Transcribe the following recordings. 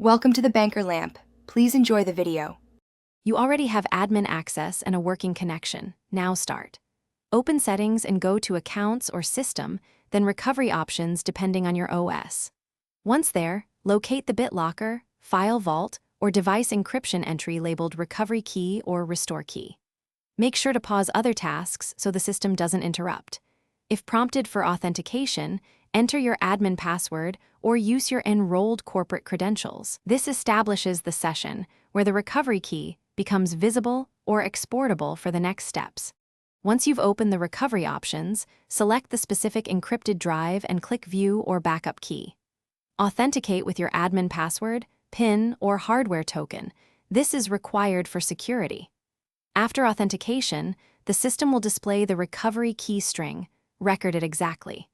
Welcome to the Banker Lamp. Please enjoy the video. You already have admin access and a working connection. Now start. Open Settings and go to Accounts or System, then Recovery Options depending on your OS. Once there, locate the BitLocker, File Vault, or device encryption entry labeled Recovery Key or Restore Key. Make sure to pause other tasks so the system doesn't interrupt. If prompted for authentication, enter your admin password or use your enrolled corporate credentials. This establishes the session where the recovery key becomes visible or exportable for the next steps. Once you've opened the recovery options, select the specific encrypted drive and click View or Backup Key. Authenticate with your admin password, PIN, or hardware token. This is required for security. After authentication, the system will display the recovery key string, recorded exactly.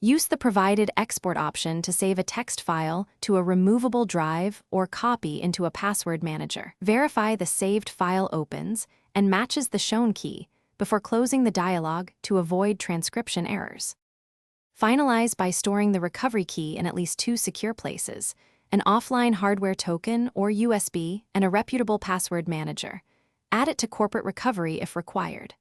Use the provided export option to save a text file to a removable drive or copy into a password manager. Verify the saved file opens and matches the shown key before closing the dialog to avoid transcription errors. Finalize by storing the recovery key in at least 2 secure places, an offline hardware token or USB, and a reputable password manager. Add it to corporate recovery if required.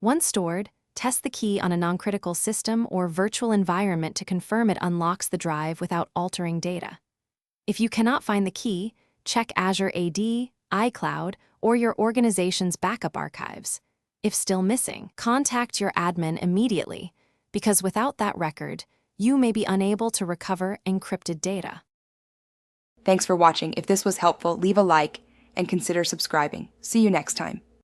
Once stored, test the key on a non-critical system or virtual environment to confirm it unlocks the drive without altering data. If you cannot find the key, check Azure AD, iCloud, or your organization's backup archives. If still missing, contact your admin immediately, because without that record, you may be unable to recover encrypted data. Thanks for watching. If this was helpful, leave a like and consider subscribing. See you next time.